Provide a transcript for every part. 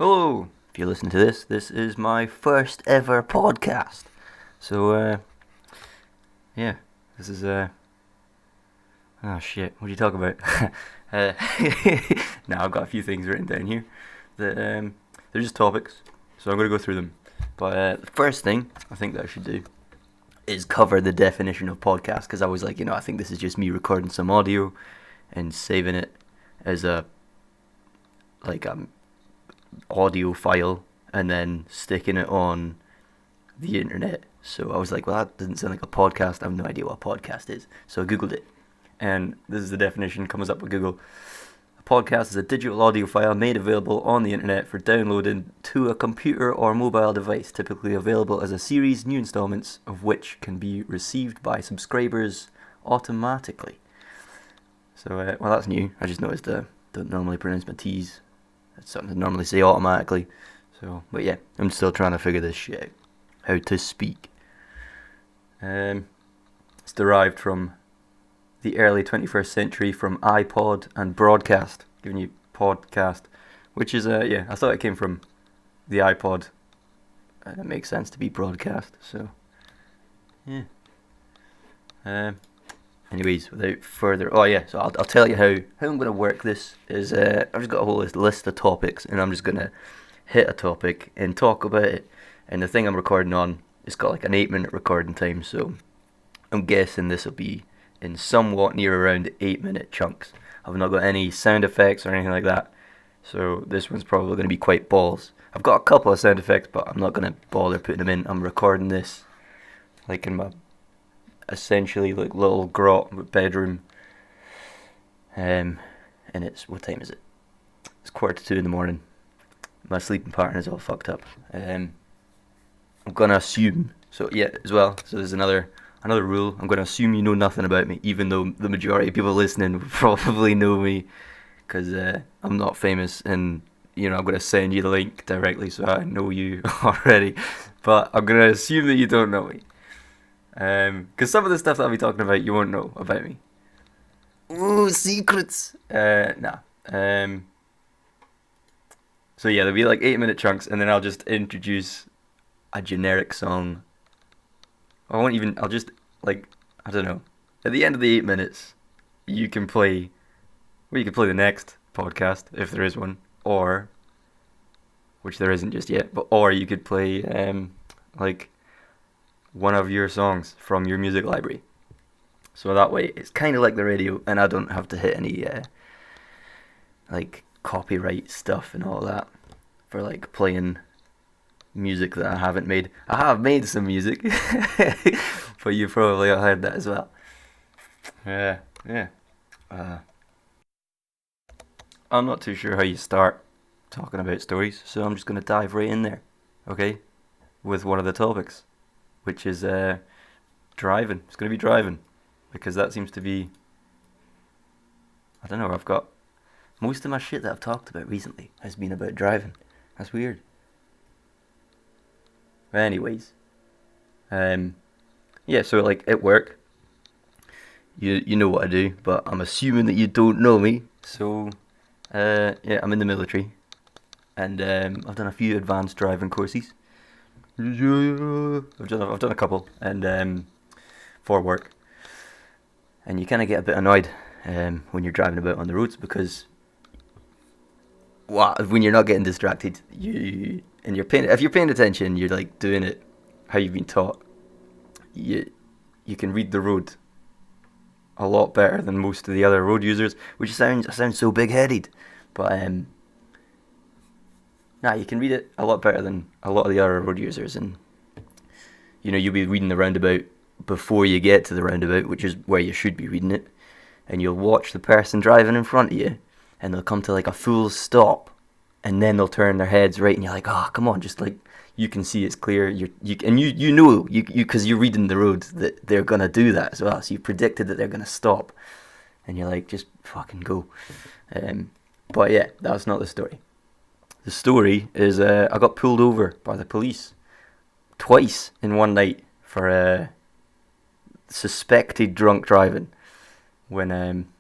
Hello, if you're listening to this is my first ever podcast. So, yeah, this is, oh shit, what do you talk about? uh, now I've got a few things written down here that, they're just topics, so I'm going to go through them. But the first thing I think that I should do is cover the definition of podcast, because I was like, I think this is just me recording some audio and saving it as a, like, audio file and then sticking it on the internet. So I was like, well, that doesn't sound like a podcast. I have no idea what a podcast is. So I googled it, and this is the definition. Comes up with Google. A podcast is a digital audio file made available on the internet for downloading to a computer or mobile device, typically available as a series, new installments of which can be received by subscribers automatically. So, well, that's new. I just noticed I don't normally pronounce my T's. That's something I normally say automatically. So, but yeah, I'm still trying to figure this shit out. How to speak. It's derived from the early 21st century from iPod and broadcast, giving you podcast, which is, I thought it came from the iPod, and it makes sense to be broadcast, so, yeah. Anyways, without further, so I'll tell you how I'm going to work this is, I've just got a whole list of topics, and I'm just going to hit a topic and talk about it, and the thing I'm recording on, it's got like an 8-minute recording time, so I'm guessing this will be in somewhat near around 8-minute chunks. I've not got any sound effects or anything like that, so this one's probably going to be quite balls. I've got a couple of sound effects, but I'm not going to bother putting them in. I'm recording this like in my essentially like little grot bedroom, and it's, what time is it? It's 1:45 in the morning. My sleeping pattern is all fucked up. I'm gonna assume, so yeah, as well, so there's another rule. I'm gonna assume you know nothing about me, even though the majority of people listening will probably know me, because I'm not famous, and I'm gonna send you the link directly, so I know you already, but I'm gonna assume that you don't know me. Because some of the stuff that I'll be talking about, you won't know about me. Ooh, secrets! Nah. So yeah, there'll be like 8-minute chunks, and then I'll just introduce a generic song. I'll just, like, I don't know. At the end of the 8 minutes, you can play the next podcast, if there is one, or, which there isn't just yet, or you could play, like, one of your songs from your music library. So that way, it's kind of like the radio, and I don't have to hit any, like, copyright stuff and all that for, like, playing music that I haven't made. I have made some music, but you probably have heard that as well. Yeah. I'm not too sure how you start talking about stories, so I'm just going to dive right in there, okay? With one of the topics, which is driving. It's going to be driving, because that seems to be, I don't know, I've got most of my shit that I've talked about recently has been about driving. That's weird. But anyways, so like at work, you know what I do, but I'm assuming that you don't know me. So, I'm in the military, and I've done a few advanced driving courses. I've done a couple, and for work, and you kind of get a bit annoyed when you're driving about on the roads, because when you're not getting distracted, if you're paying attention, you're like doing it how you've been taught. You can read the road a lot better than most of the other road users, which sounds so big-headed, but you can read it a lot better than a lot of the other road users, and you'll be reading the roundabout before you get to the roundabout, which is where you should be reading it, and you'll watch the person driving in front of you, and they'll come to like a full stop, and then they'll turn their heads right, and you're like, oh, come on, just like, you can see it's clear, you know, because you're reading the road that they're gonna do that as well, so you predicted that they're gonna stop, and you're like, just fucking go. But yeah, that's not the story. The story is, I got pulled over by the police twice in one night for suspected drunk driving, when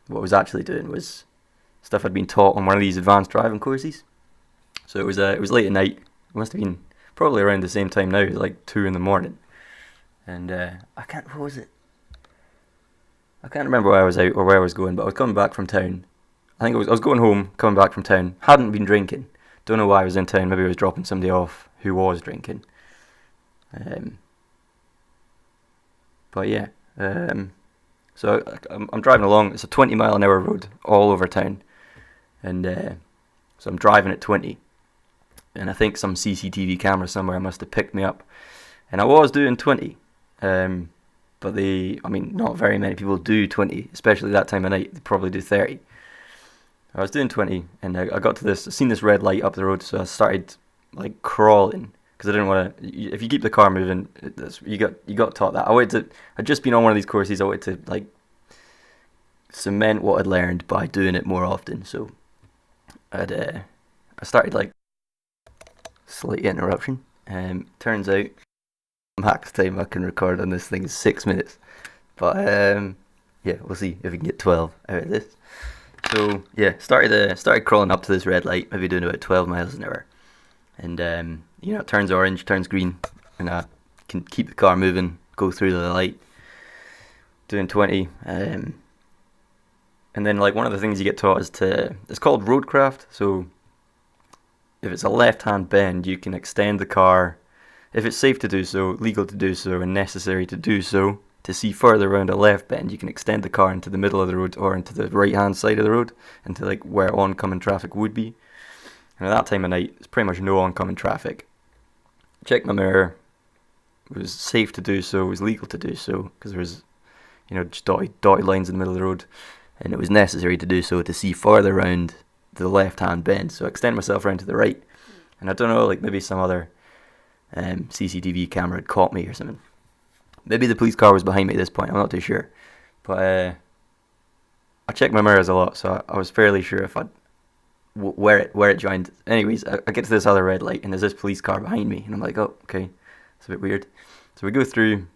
what I was actually doing was stuff I'd been taught on one of these advanced driving courses. So it was late at night. It must have been probably around the same time now. It was like 2 in the morning, and what was it? I can't remember why I was out or where I was going, but I was coming back from town. I was going home, coming back from town. Hadn't been drinking. Don't know why I was in town. Maybe I was dropping somebody off who was drinking. But yeah. So I'm driving along. It's a 20-mile-an-hour road all over town, and so I'm driving at 20. And I think some CCTV camera somewhere must have picked me up, and I was doing 20. But not very many people do 20, especially that time of night. They probably do 30. I was doing 20, and I got to this. I seen this red light up the road, so I started like crawling because I didn't want to. If you keep the car moving, you got taught that. I'd just been on one of these courses. I wanted to like cement what I'd learned by doing it more often. So I started like slight interruption. Turns out max time I can record on this thing is 6 minutes, but yeah, we'll see if we can get 12 out of this. So yeah, started crawling up to this red light, maybe doing about 12 miles an hour, and it turns orange, turns green, and I can keep the car moving, go through the light, doing 20, and then like one of the things you get taught it's called roadcraft. So if it's a left-hand bend, you can extend the car if it's safe to do so, legal to do so, and necessary to do so. To see further around a left bend, you can extend the car into the middle of the road or into the right-hand side of the road, into like where oncoming traffic would be. And at that time of night, there's pretty much no oncoming traffic. Checked my mirror. It was safe to do so. It was legal to do so because there was, just dotted lines in the middle of the road, and it was necessary to do so to see farther around the left-hand bend. So I extend myself around to the right, and I don't know, like maybe some other CCTV camera had caught me or something. Maybe the police car was behind me at this point, I'm not too sure. But I checked my mirrors a lot, so I was fairly sure if where it joined. Anyways, I get to this other red light, and there's this police car behind me, and I'm like, oh, okay, it's a bit weird. So we go through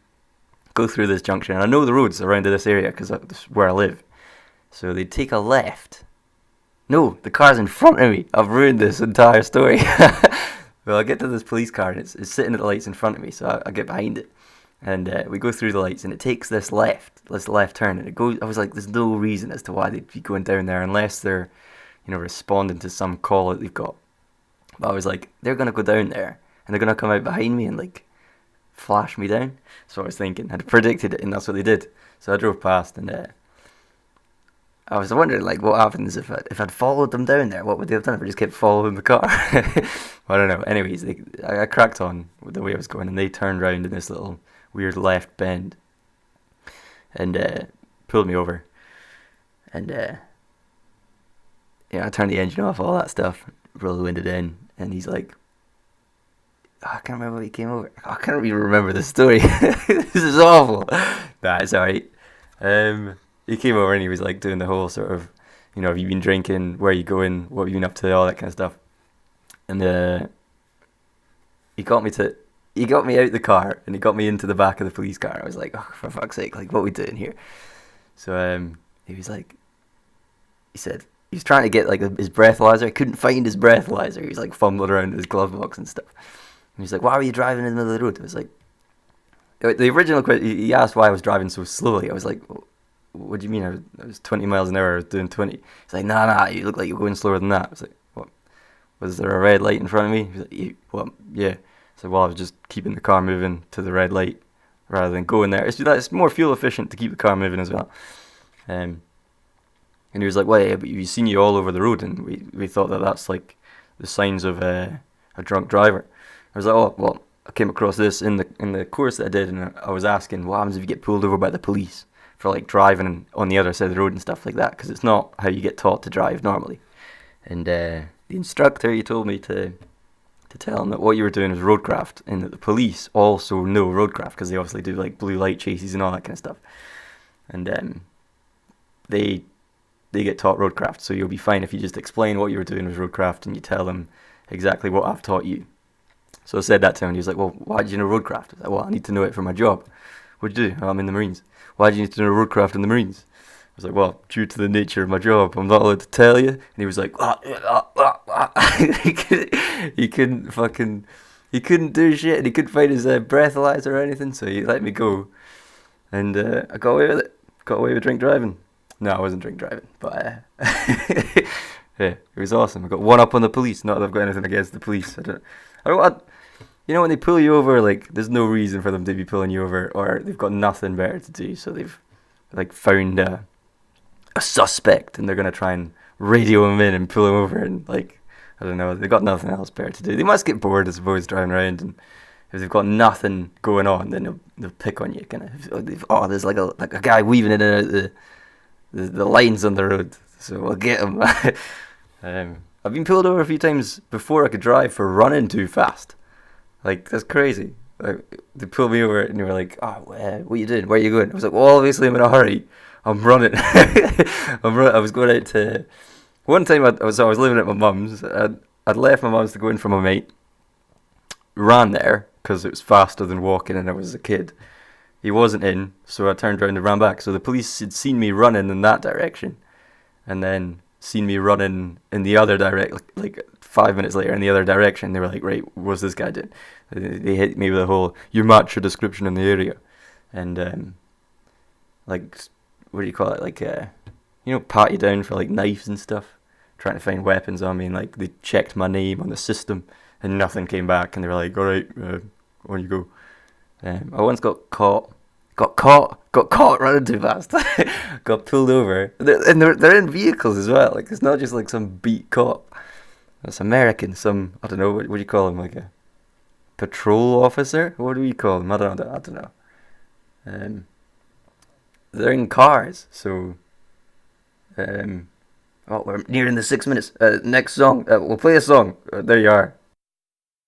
this junction, and I know the roads around this area because that's where I live. So they take a left. No, the car's in front of me. I've ruined this entire story. Well, I get to this police car, and it's sitting at the lights in front of me, so I get behind it. And we go through the lights, and it takes this left turn, and it goes. I was like, there's no reason as to why they'd be going down there unless they're, responding to some call that they've got. But I was like, they're gonna go down there, and they're gonna come out behind me and like flash me down. So I was thinking, I'd predicted it, and that's what they did. So I drove past, and I was wondering, like, what happens if I'd followed them down there? What would they have done if I just kept following the car? I don't know. Anyways, I cracked on with the way I was going, and they turned round in this little weird left bend and pulled me over. And I turned the engine off, all that stuff, rolled the window down, and he's like, I can't remember what he came over. I can't even remember the story. This is awful. Nah, it's alright. He came over and he was like doing the whole sort of, have you been drinking? Where are you going? What have you been up to? All that kind of stuff. And he got me out the car, and he got me into the back of the police car. I was like, oh, for fuck's sake, like, what are we doing here? So he was like, he said he was trying to get like his breathalyzer. I couldn't find his breathalyzer. He was like fumbling around in his glove box and stuff. And he's like, why were you driving in the middle of the road? I was like, the original question, he asked why I was driving so slowly. I was like, what do you mean? I was 20 miles an hour. I was doing 20. He's like, nah, you look like you're going slower than that. I was like, what? Was there a red light in front of me? He's like, what? Yeah. So I was just keeping the car moving to the red light rather than going there. It's more fuel efficient to keep the car moving as well. And he was like, well, yeah, but we've seen you all over the road, and we thought that's like the signs of a drunk driver. I was like, oh, well, I came across this in the course that I did, and I was asking, what happens if you get pulled over by the police for like driving on the other side of the road and stuff like that? Because it's not how you get taught to drive normally. And the instructor, he told me to tell him that what you were doing was roadcraft, and that the police also know roadcraft because they obviously do like blue light chases and all that kind of stuff. And they get taught roadcraft, so you'll be fine if you just explain what you were doing was roadcraft and you tell them exactly what I've taught you. So I said that to him, and he was like, well, why do you know roadcraft? I was like, well, I need to know it for my job. What do you do? Oh, I'm in the Marines. Why do you need to know roadcraft in the Marines? was like, well, due to the nature of my job, I'm not allowed to tell you. And he was like, he couldn't fucking, he couldn't do shit, and he couldn't find his breathalyzer or anything, so he let me go. And I got away with it. Got away with drink driving. No, I wasn't drink driving, but yeah, it was awesome. I got one up on the police. Not that I've got anything against the police. You know, when they pull you over, like, there's no reason for them to be pulling you over, or they've got nothing better to do, so they've, like, found a suspect, and they're gonna try and radio him in and pull him over, and, like, I don't know, they've got nothing else better to do. They must get bored, I suppose, driving around, and if they've got nothing going on, then they'll pick on you, kind of. Oh, there's like a guy weaving in and out the lines on the road, so we'll get him. I've been pulled over a few times before I could drive for running too fast. Like, that's crazy. Like, they pulled me over and they were like, "Oh, what are you doing? Where are you going?" I was like, "Well, obviously I'm in a hurry. I'm running." I was going out to. One time I was living at my mum's. I'd left my mum's to go in for my mate. Ran there because it was faster than walking, and I was a kid. He wasn't in, so I turned around and ran back. So the police had seen me running in that direction, and then seen me running in the other direction, like 5 minutes later in the other direction. They were like, "Right, what's this guy doing?" They hit me with a whole, "You match your description in the area," and like, what do you call it? Like, pat you down for like knives and stuff, trying to find weapons on me, and like they checked my name on the system, and nothing came back, and they were like, "All right, on you go." I once got caught running too fast. Got pulled over. They're in vehicles as well. Like, it's not just like some beat cop. It's American. I don't know, what do you call him? Like a patrol officer? What do we call them? I don't know. They're in cars, so. We're nearing the 6 minutes. Next song. We'll play a song. There you are.